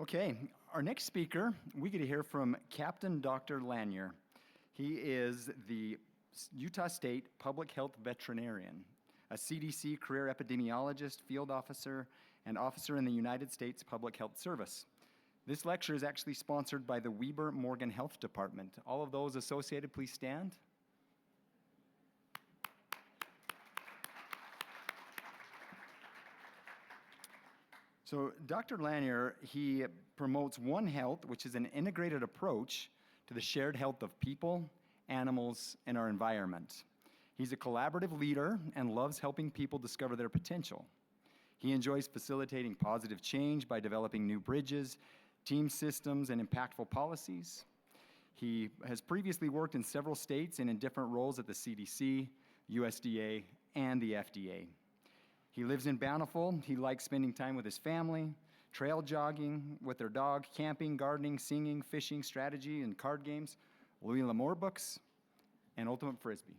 Okay, our next speaker, we get to hear from Captain Dr. Lanier. He is the Utah State Public Health Veterinarian, a CDC career epidemiologist, field officer, and officer in the United States Public Health Service. This lecture is actually sponsored by the Weber Morgan Health Department. All of those associated, please stand. So Dr. Lanier, he promotes One Health, which is an integrated approach to the shared health of people, animals, and our environment. He's a collaborative leader and loves helping people discover their potential. He enjoys facilitating positive change by developing new bridges, team systems, and impactful policies. He has previously worked in several states and in different roles at the CDC, USDA, and the FDA. He lives in Bountiful. He likes spending time with his family, trail jogging with their dog, camping, gardening, singing, fishing, strategy, and card games, Louis L'Amour books, and Ultimate Frisbee.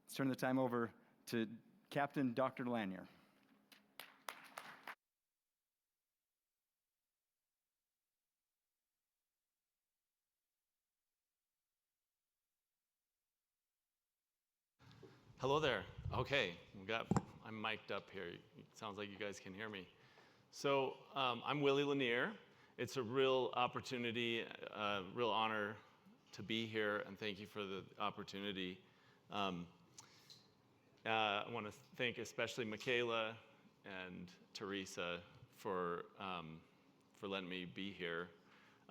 Let's turn the time over to Captain Dr. Lanier. Hello there. Okay, I'm mic'd up here. It sounds like you guys can hear me. So I'm Willie Lanier. It's a real opportunity, real honor to be here, and thank you for the opportunity. I want to thank especially Michaela and Teresa for letting me be here.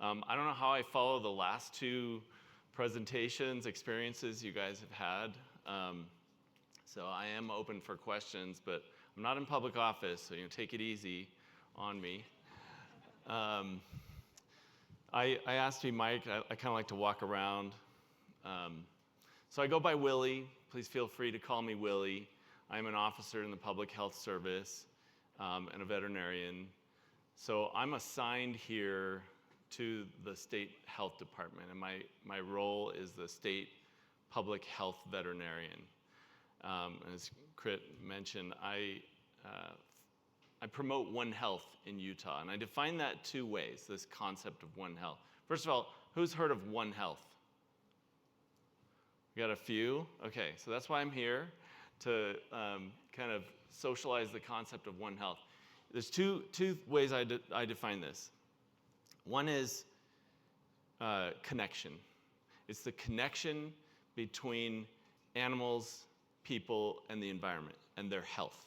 I don't know how I follow the last two presentations, experiences you guys have had. So I am open for questions, but I'm not in public office, so take it easy on me. I asked you, Mike, I kind of like to walk around. So I go by Willie. Please feel free to call me Willie. I'm an officer in the Public Health Service and a veterinarian. So I'm assigned here to the State Health Department, and my role is the State Public Health Veterinarian. As Crit mentioned, I promote One Health in Utah, and I define that two ways, this concept of One Health. First of all, who's heard of One Health? We got a few? Okay, so that's why I'm here, to kind of socialize the concept of One Health. There's two ways I define this. One is connection. It's the connection between animals, people, and the environment, and their health.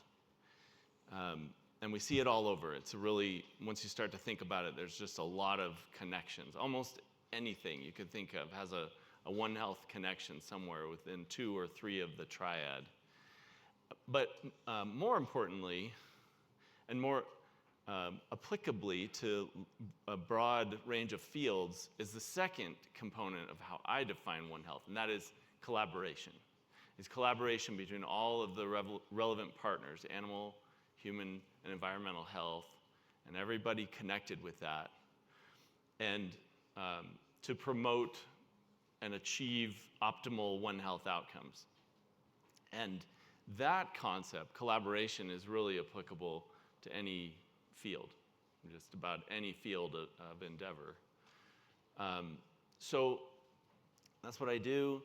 And we see it all over. It's really, once you start to think about it, there's just a lot of connections. Almost anything you could think of has a One Health connection somewhere within 2 or 3 of the triad. But more importantly, and more applicably to a broad range of fields, is the second component of how I define One Health, and that is collaboration. It's collaboration between all of the relevant partners, animal, human, and environmental health, and everybody connected with that, and to promote and achieve optimal One Health outcomes. And that concept, collaboration, is really applicable to any field, just about any field of endeavor. So that's what I do.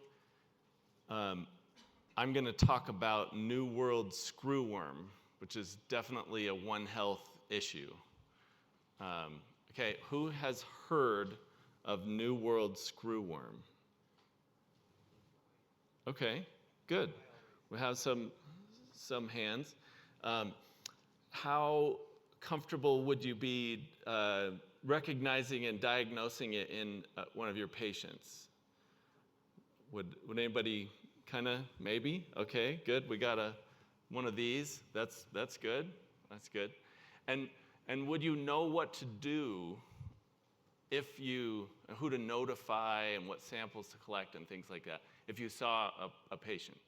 I'm going to talk about New World Screwworm, which is definitely a One Health issue. Okay, who has heard of New World Screwworm? Okay, good. We have some hands. How comfortable would you be recognizing and diagnosing it in one of your patients? Would anybody kind of, maybe? Okay, good. We got one of these. That's good. That's good. And would you know what to do who to notify and what samples to collect and things like that if you saw a patient?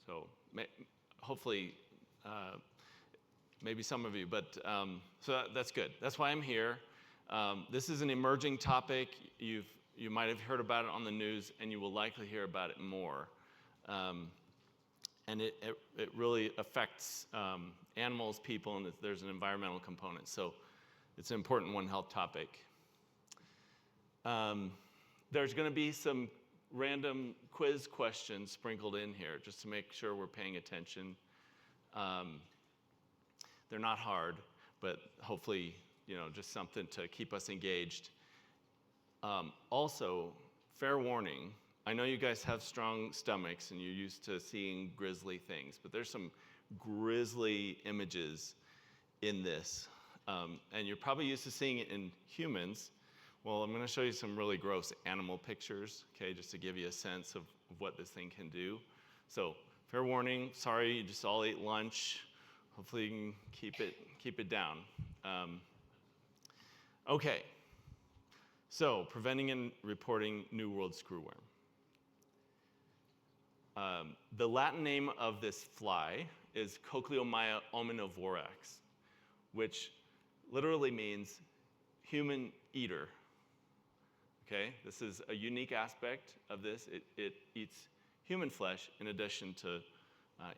So hopefully, maybe some of you, but so that's good. That's why I'm here. This is an emerging topic. You might have heard about it on the news, and you will likely hear about it more. And it really affects animals, people, and there's an environmental component. So It's an important One Health topic. There's going to be some random quiz questions sprinkled in here just to make sure we're paying attention. They're not hard, but hopefully, just something to keep us engaged. Also, fair warning, I know you guys have strong stomachs and you're used to seeing grisly things, but there's some grisly images in this. And you're probably used to seeing it in humans. Well, I'm going to show you some really gross animal pictures, okay, just to give you a sense of what this thing can do. So, fair warning, sorry you just all ate lunch. Hopefully you can keep it down. Okay, so preventing and reporting New World screwworm. The Latin name of this fly is Cochleomya omnivororax, which literally means human eater. Okay, this is a unique aspect of this. It eats human flesh in addition to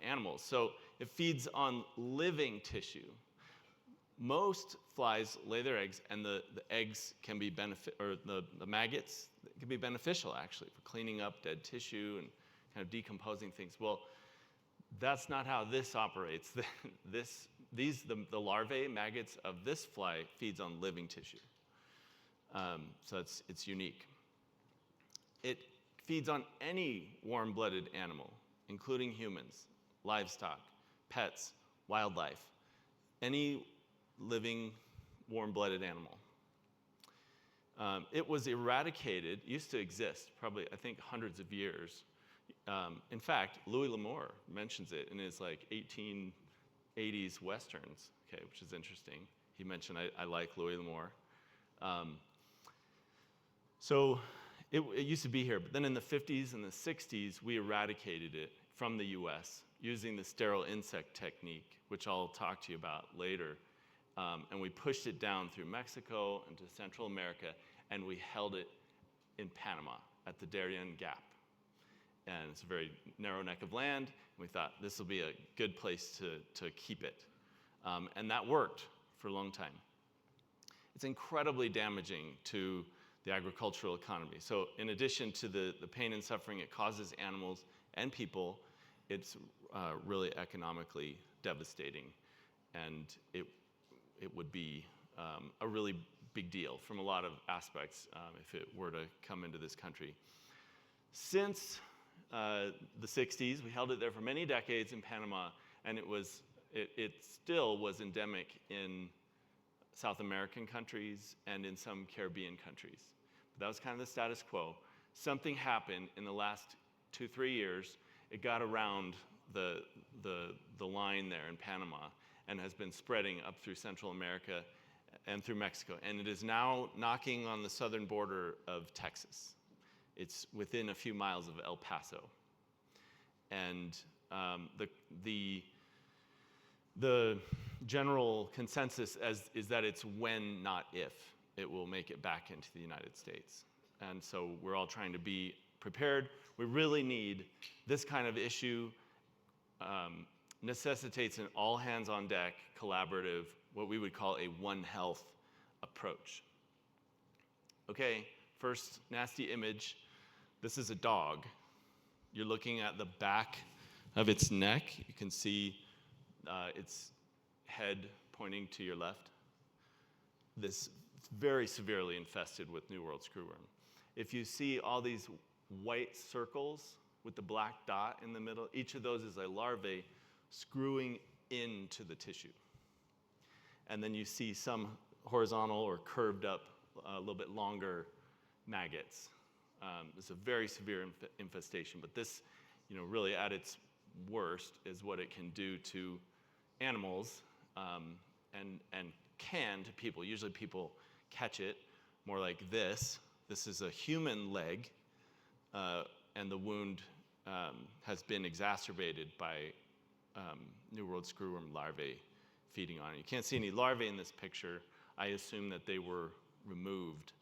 animals. So it feeds on living tissue. Most flies lay their eggs, and the eggs can be the maggots can be beneficial actually for cleaning up dead tissue and kind of decomposing things. Well, that's not how this operates. The larvae, maggots of this fly feeds on living tissue. So it's unique. It feeds on any warm-blooded animal, including humans, livestock, pets, wildlife, any living warm-blooded animal. It was eradicated, used to exist, probably, I think, hundreds of years. In fact, Louis L'Amour mentions it in his 1880s Westerns, okay, which is interesting. He mentioned, I like Louis L'Amour. So it used to be here, but then in the 50s and the 60s, we eradicated it from the US using the sterile insect technique, which I'll talk to you about later. And we pushed it down through Mexico into Central America, and we held it in Panama at the Darien Gap. And it's a very narrow neck of land, and we thought this will be a good place to keep it. And that worked for a long time. It's incredibly damaging to the agricultural economy. So in addition to the pain and suffering it causes animals and people, it's really economically devastating. And it would be a really big deal from a lot of aspects if it were to come into this country. Since the 60s, we held it there for many decades in Panama, and it still was endemic in South American countries and in some Caribbean countries. But that was kind of the status quo. Something happened in the last 2-3 years. It got around the line there in Panama and has been spreading up through Central America and through Mexico. And it is now knocking on the southern border of Texas. It's within a few miles of El Paso. And the general consensus is that it's when, not if, it will make it back into the United States. And so we're all trying to be prepared. We really need this kind of issue necessitates an all-hands-on-deck collaborative, what we would call a One Health approach. Okay, first nasty image. This is a dog. You're looking at the back of its neck. You can see its head pointing to your left. This very severely infested with New World screwworm. If you see all these white circles with the black dot in the middle, each of those is a larvae screwing into the tissue. And then you see some horizontal or curved up, a little bit longer maggots. It's a very severe infestation, but this, really at its worst is what it can do to animals and can to people. Usually people catch it more like this. This is a human leg, and the wound has been exacerbated by New World screwworm larvae feeding on it. You can't see any larvae in this picture. I assume that they were removed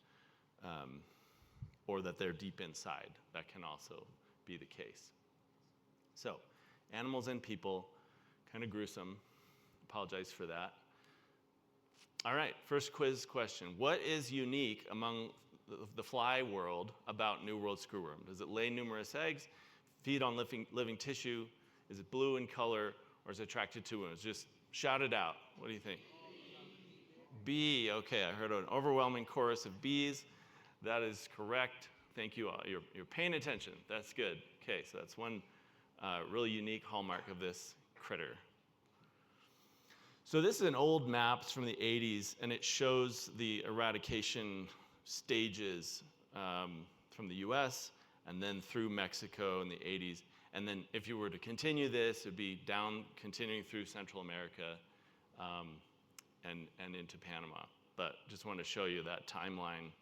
or that they're deep inside. That can also be the case. So, animals and people, kind of gruesome. Apologize for that. All right, first quiz question. What is unique among the fly world about New World screwworm? Does it lay numerous eggs, feed on living tissue? Is it blue in color, or is it attracted to wounds? Just shout it out. What do you think? B. Okay, I heard an overwhelming chorus of B's. That is correct. Thank you all. You're paying attention. That's good. Okay, so that's one really unique hallmark of this critter. So this is an old map. It's from the 80s, and it shows the eradication stages from the US and then through Mexico in the 80s. And then if you were to continue this, it would be down, continuing through Central America and into Panama. But just wanted to show you that timeline.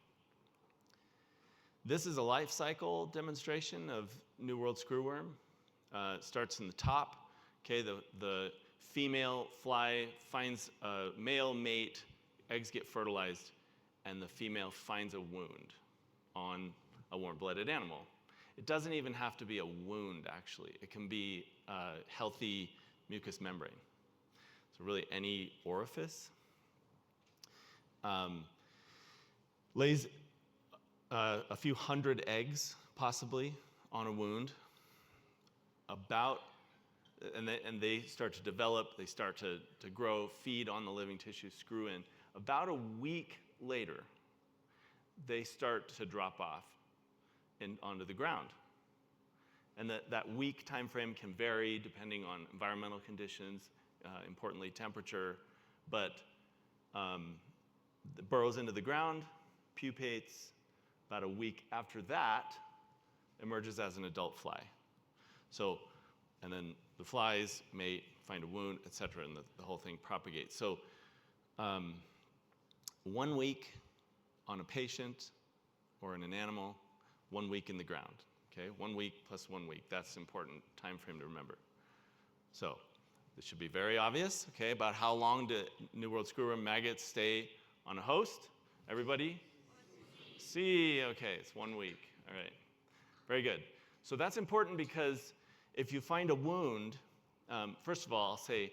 This is a life cycle demonstration of New World screwworm. It starts in the top. Okay, the female fly finds a male mate, eggs get fertilized, and the female finds a wound on a warm-blooded animal. It doesn't even have to be a wound, actually. It can be a healthy mucous membrane. So really any orifice. Lays a few hundred eggs, possibly, on a wound. And they start to develop, they start to grow, feed on the living tissue, screw in. About a week later, they start to drop off onto the ground. And that week time frame can vary depending on environmental conditions, importantly temperature, but it burrows into the ground, pupates. About a week after that, emerges as an adult fly. So, and then the flies mate, find a wound, et cetera, and the whole thing propagates. So 1 week on a patient or in an animal, 1 week in the ground. Okay, 1 week plus 1 week. That's an important time frame to remember. So this should be very obvious, okay, about how long do New World screwworm maggots stay on a host? Everybody? C, okay, it's 1 week. All right, very good. So that's important because if you find a wound, first of all, I'll say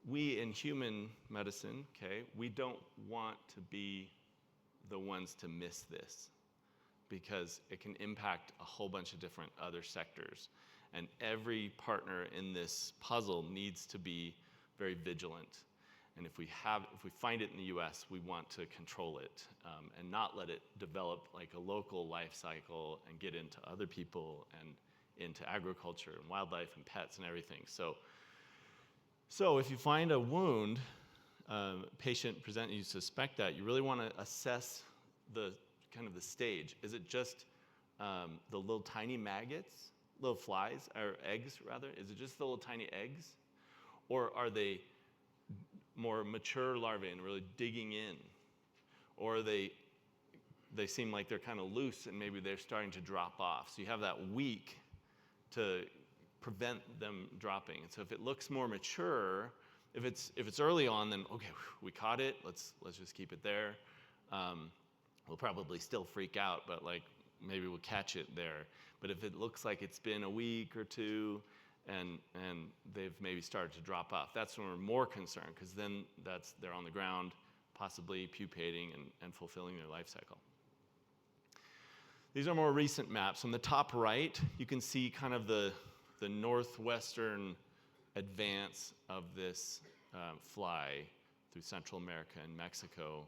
we in human medicine, okay, we don't want to be the ones to miss this because it can impact a whole bunch of different other sectors. And every partner in this puzzle needs to be very vigilant. And if we find it in the US, we want to control it and not let it develop like a local life cycle and get into other people and into agriculture and wildlife and pets and everything. So if you find a wound, patient present, you suspect that, you really want to assess the kind of the stage. Is it just the little tiny maggots, little flies, or eggs rather? Is it just the little tiny eggs? Or are they more mature larvae and really digging in? Or they seem like they're kind of loose and maybe they're starting to drop off. So you have that week to prevent them dropping. And so if it looks more mature, if it's early on, then okay, we caught it, let's just keep it there. We'll probably still freak out, but like maybe we'll catch it there. But if it looks like it's been a week or two and they've maybe started to drop off, that's when we're more concerned, because then they're on the ground, possibly pupating and fulfilling their life cycle. These are more recent maps. On the top right, you can see kind of the northwestern advance of this fly through Central America and Mexico.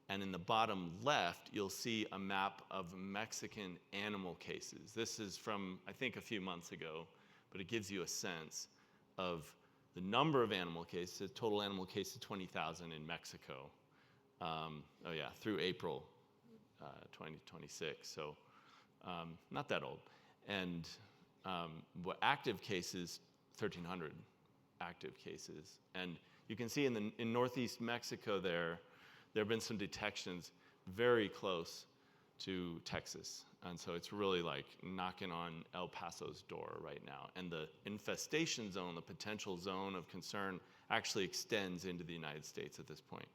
And in the bottom left, you'll see a map of Mexican animal cases. This is from, I think, a few months ago, but it gives you a sense of the number of animal cases, total animal cases, 20,000 in Mexico. Through April 2026, so not that old. And active cases, 1,300 active cases. And you can see in northeast Mexico there have been some detections very close to Texas. And so it's really like knocking on El Paso's door right now. And the infestation zone, the potential zone of concern, actually extends into the United States at this point.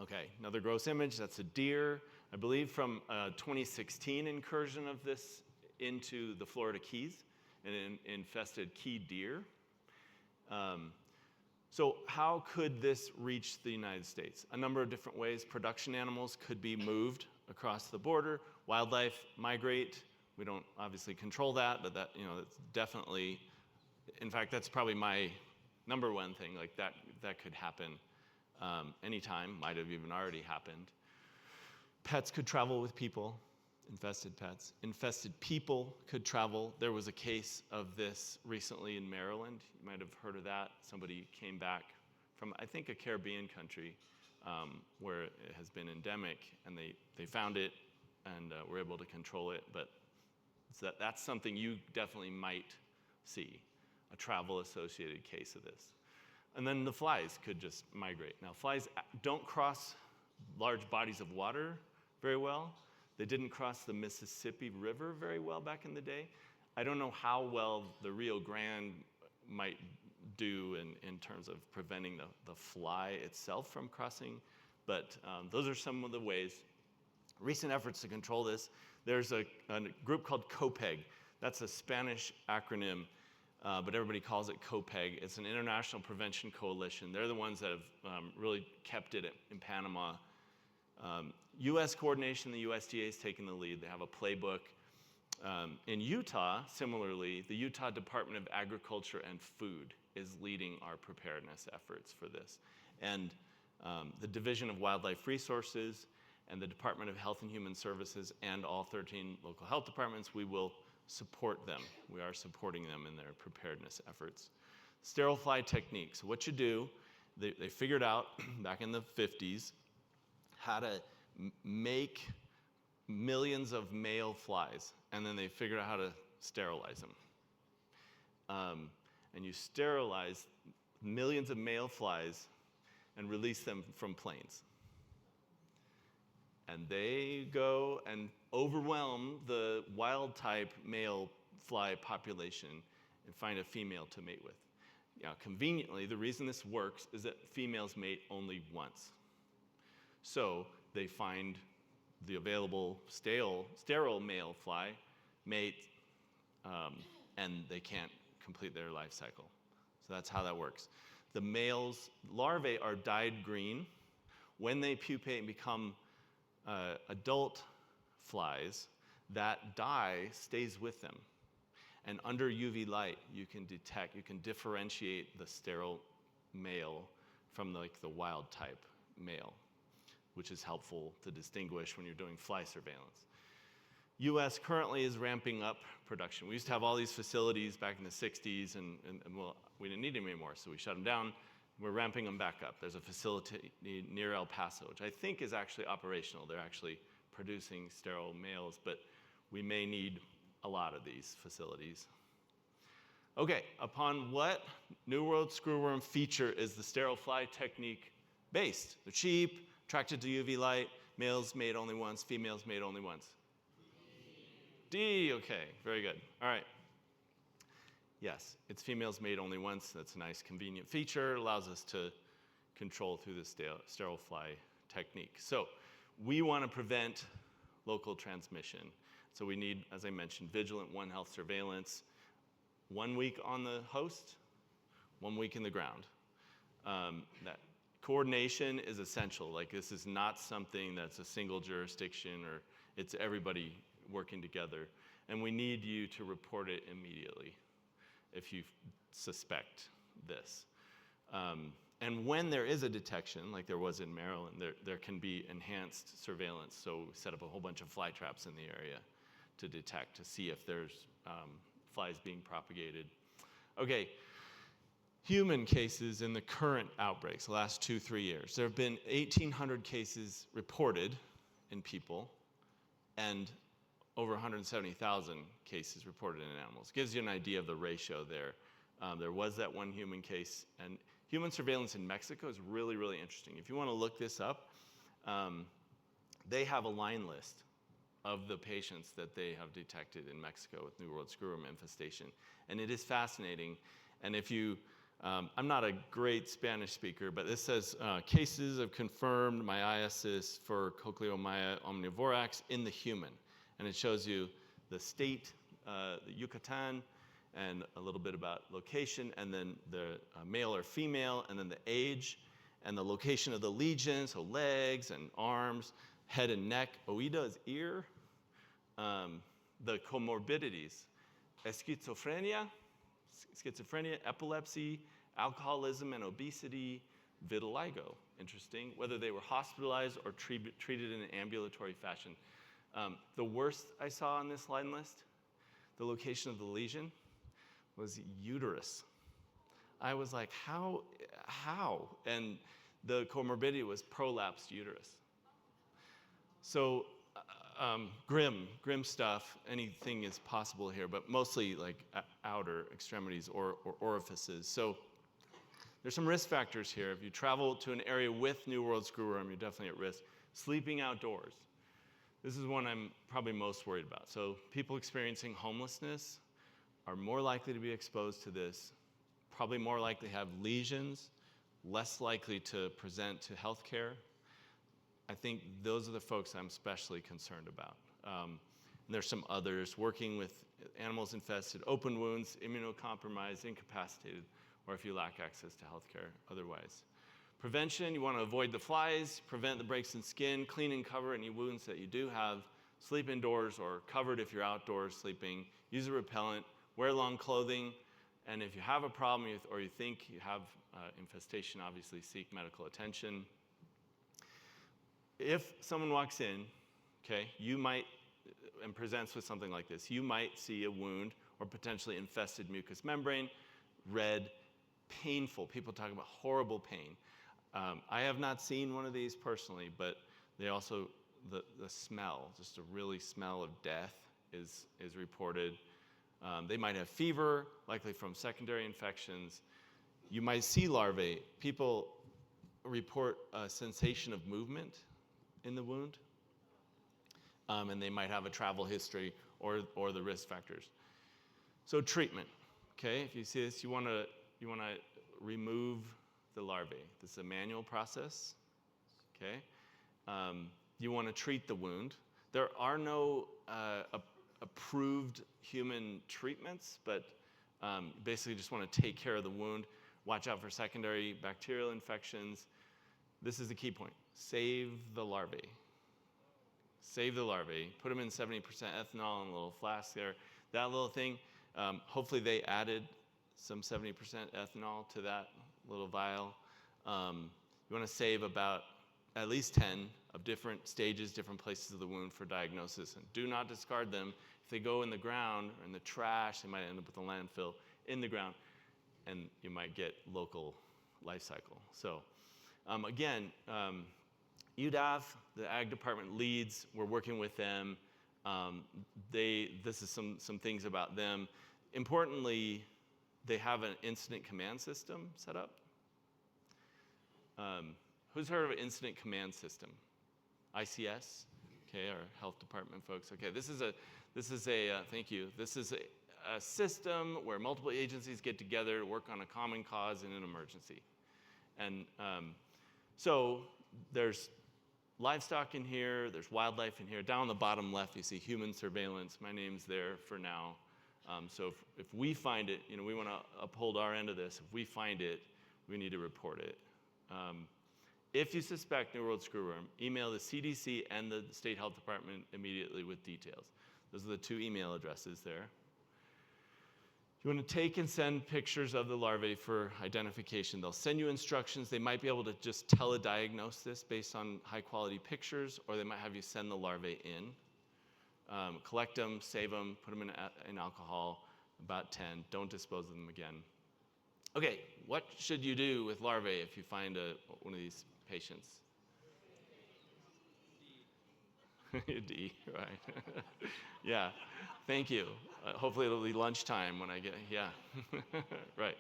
Okay, another gross image, that's a deer. I believe from a 2016 incursion of this into the Florida Keys, and infested key deer. So how could this reach the United States? A number of different ways. Production animals could be moved across the border. Wildlife migrate. We don't obviously control that, but that, it's definitely, in fact, that's probably my number one thing. Like that could happen anytime, might have even already happened. Pets could travel with people, infested pets. Infested people could travel. There was a case of this recently in Maryland. You might have heard of that. Somebody came back from, I think, a Caribbean country where it has been endemic, and they found it and were able to control it. But that's something you definitely might see, a travel-associated case of this. And then the flies could just migrate. Now, flies don't cross large bodies of water very well. They didn't cross the Mississippi River very well back in the day. I don't know how well the Rio Grande might do in terms of preventing the fly itself from crossing, but those are some of the ways. Recent efforts to control this. There's a group called COPEG. That's a Spanish acronym, but everybody calls it COPEG. It's an international prevention coalition. They're the ones that have really kept it in Panama. U.S. coordination, the USDA is taking the lead. They have a playbook. In Utah, similarly, the Utah Department of Agriculture and Food is leading our preparedness efforts for this. And the Division of Wildlife Resources and the Department of Health and Human Services and all 13 local health departments, we will support them. We are supporting them in their preparedness efforts. Sterile fly techniques. What you do, they figured out back in the 50s how to make millions of male flies, and then they figured out how to sterilize them. And you sterilize millions of male flies and release them from planes. And they go and overwhelm the wild type male fly population and find a female to mate with. Now, conveniently, the reason this works is that females mate only once. So they find the available sterile male fly, mate, and they can't complete their life cycle. So that's how that works. The males' larvae are dyed green. When they pupate and become adult flies, that dye stays with them. And under UV light, you can differentiate the sterile male from the wild type male, which is helpful to distinguish when you're doing fly surveillance. U.S. currently is ramping up production. We used to have all these facilities back in the 60s, and well, we didn't need them anymore, so we shut them down. We're ramping them back up. There's a facility near El Paso, which I think is actually operational. They're actually producing sterile males, but we may need a lot of these facilities. Okay, upon what New World Screwworm feature is the sterile fly technique based? They're cheap, attracted to UV light, males mate only once, females mate only once. D, okay, very good. All right. Yes, it's females mate only once. That's a nice convenient feature. It allows us to control through the sterile fly technique. So we want to prevent local transmission. So we need, as I mentioned, vigilant One Health surveillance, 1 week on the host, 1 week in the ground. That coordination is essential. Like, this is not something that's a single jurisdiction, or it's everybody working together. And we need you to report it immediately if you suspect this. And when there is a detection, like there was in Maryland, there can be enhanced surveillance. So we set up a whole bunch of fly traps in the area to detect, to see if there's flies being propagated. Okay, human cases in the current outbreaks, the last 2-3 years. There have been 1,800 cases reported in people, and over 170,000 cases reported in animals. Gives you an idea of the ratio there. There was that one human case, and human surveillance in Mexico is really, really interesting. If you want to look this up, they have a line list of the patients that they have detected in Mexico with New World Screwworm infestation, and it is fascinating. And if you, I'm not a great Spanish speaker, but this says cases of confirmed myiasis for Cochleomya omnivorax in the human. And it shows you the state, the Yucatan, and a little bit about location, and then the male or female, and then the age, and the location of the lesion, so legs and arms, head and neck. Oído is ear. The comorbidities, schizophrenia, epilepsy, alcoholism and obesity, vitiligo. Interesting, whether they were hospitalized or treated in an ambulatory fashion. The worst I saw on this line list, the location of the lesion, was uterus. I was like, how? And the comorbidity was prolapsed uterus. So grim stuff. Anything is possible here, but mostly like outer extremities or orifices. So there's some risk factors here. If you travel to an area with New World screwworm, you're definitely at risk. Sleeping outdoors. This is one I'm probably most worried about. So people experiencing homelessness are more likely to be exposed to this, probably more likely to have lesions, less likely to present to healthcare. I think those are the folks I'm especially concerned about. And there's some others, working with animals infested, open wounds, immunocompromised, incapacitated, or if you lack access to healthcare otherwise. Prevention, you want to avoid the flies, prevent the breaks in skin, clean and cover any wounds that you do have, sleep indoors or covered if you're outdoors sleeping, use a repellent, wear long clothing, and if you have a problem or you think you have infestation, obviously seek medical attention. If someone walks in, okay, you might, and presents with something like this, you might see a wound or potentially infested mucous membrane, red, painful. People talk about horrible pain. I have not seen one of these personally, but they also, the smell, just a really smell of death is reported. They might have fever, likely from secondary infections. You might see larvae. People report a sensation of movement in the wound, and they might have a travel history or the risk factors. So treatment, okay? If you see this, you want to remove the larvae. This is a manual process, okay? You want to treat the wound. There are no approved human treatments, but basically just want to take care of the wound, watch out for secondary bacterial infections. This is the key point. Save the larvae. Save the larvae. Put them in 70% ethanol in a little flask there. That little thing, hopefully they added some 70% ethanol to that little vial. You want to save about at least 10 of different stages, different places of the wound for diagnosis. And do not discard them. If they go in the ground or in the trash, they might end up with a landfill in the ground, and you might get local life cycle. So again, UDAF, the ag department leads, we're working with them. This is some things about them. Importantly, they have an incident command system set up. Who's heard of an incident command system? ICS, okay, our health department folks. Okay, this is a thank you. This is a system where multiple agencies get together to work on a common cause in an emergency. And so there's livestock in here, there's wildlife in here. Down on the bottom left, you see human surveillance. My name's there for now. So if we find it, we want to uphold our end of this. If we find it, we need to report it. If you suspect New World screwworm, email the CDC and the State Health Department immediately with details. Those are the two email addresses there. You want to take and send pictures of the larvae for identification. They'll send you instructions. They might be able to just telediagnose this based on high-quality pictures, or they might have you send the larvae in. Collect them, save them, put them in alcohol, about 10. Don't dispose of them again. Okay, what should you do with larvae if you find one of these patients? D, right. Yeah, thank you. Hopefully it'll be lunchtime when I get, yeah. Right.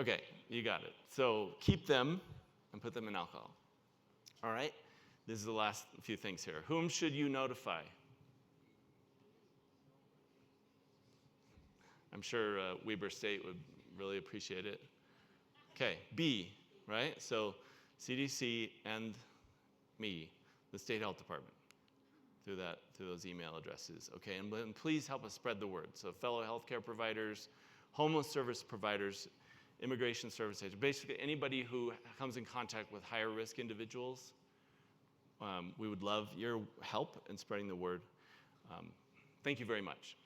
Okay, you got it. So keep them and put them in alcohol. All right, this is the last few things here. Whom should you notify? I'm sure Weber State would really appreciate it. Okay, B, right? So CDC and me, the State Health Department. through those email addresses. Okay, and please help us spread the word. So fellow healthcare providers, homeless service providers, immigration service agents, basically anybody who comes in contact with higher risk individuals, we would love your help in spreading the word. Thank you very much.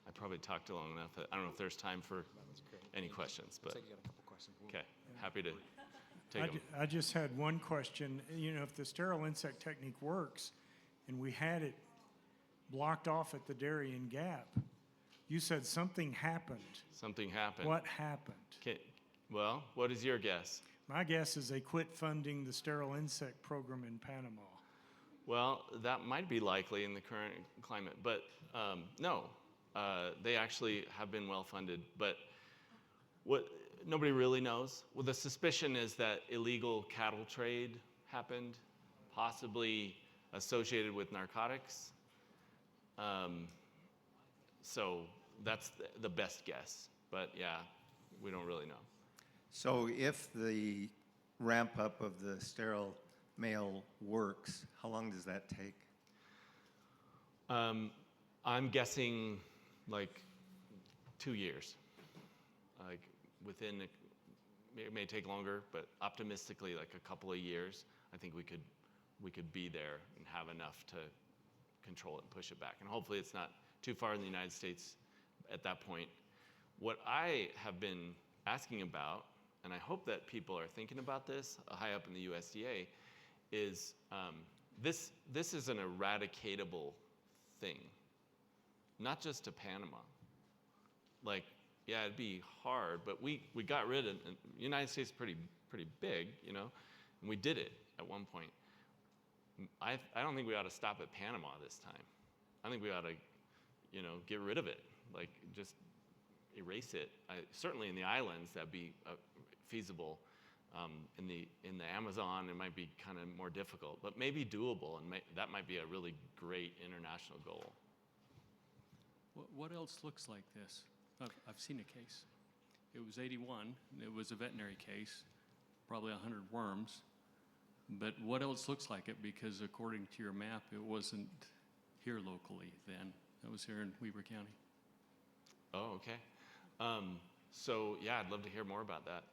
I probably talked long enough. I don't know if there's time for any questions, but Looks like you got a couple questions. okay, happy to take them. I just had one question. You know, if the sterile insect technique works, and we had it blocked off at the Darien Gap, you said something happened. Something happened. What happened? Okay, well, what is your guess? My guess is they quit funding the sterile insect program in Panama. Well, that might be likely in the current climate, but no, they actually have been well funded. But what nobody really knows. Well, the suspicion is that illegal cattle trade happened, possibly associated with narcotics. So that's the best guess. But yeah, we don't really know. So if the ramp up of the sterile male works, how long does that take? I'm guessing like 2 years. Like within, it may take longer, but optimistically like a couple of years, I think we could be there and have enough to control it and push it back. And hopefully it's not too far in the United States at that point. What I have been asking about, and I hope that people are thinking about this high up in the USDA, is this is an eradicatable thing, not just to Panama. Like, yeah, it'd be hard, but we got rid of it. The United States is pretty big, you know, and we did it at one point. I don't think we ought to stop at Panama this time. I think we ought to, you know, get rid of it, like just erase it. Certainly in the islands, that'd be feasible. In the Amazon, it might be kind of more difficult, but maybe doable, and that might be a really great international goal. What else looks like this? I've seen a case. It was 81. It was a veterinary case, probably 100 worms. But what else looks like it? Because according to your map, it wasn't here locally then. It was here in Weber County. Oh, okay. So yeah, I'd love to hear more about that.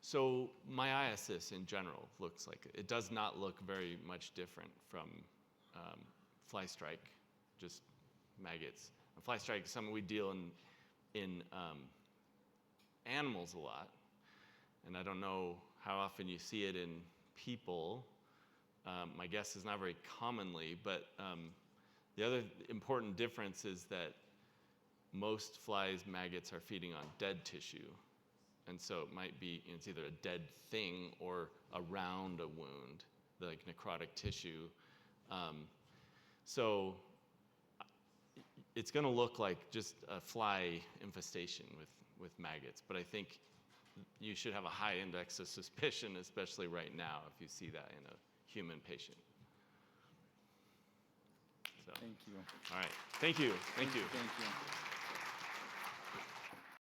So myiasis in general looks like it does not look very much different from fly strike, just maggots. Fly strike is something we deal in animals a lot, and I don't know how often you see it in people. My guess is not very commonly, but the other important difference is that most flies, maggots are feeding on dead tissue. And so it might be, it's either a dead thing or around a wound, like necrotic tissue. So it's going to look like just a fly infestation with maggots. But I think you should have a high index of suspicion, especially right now, if you see that in a human patient. So, Thank you. all right. Thank you. Thank you. Thank you.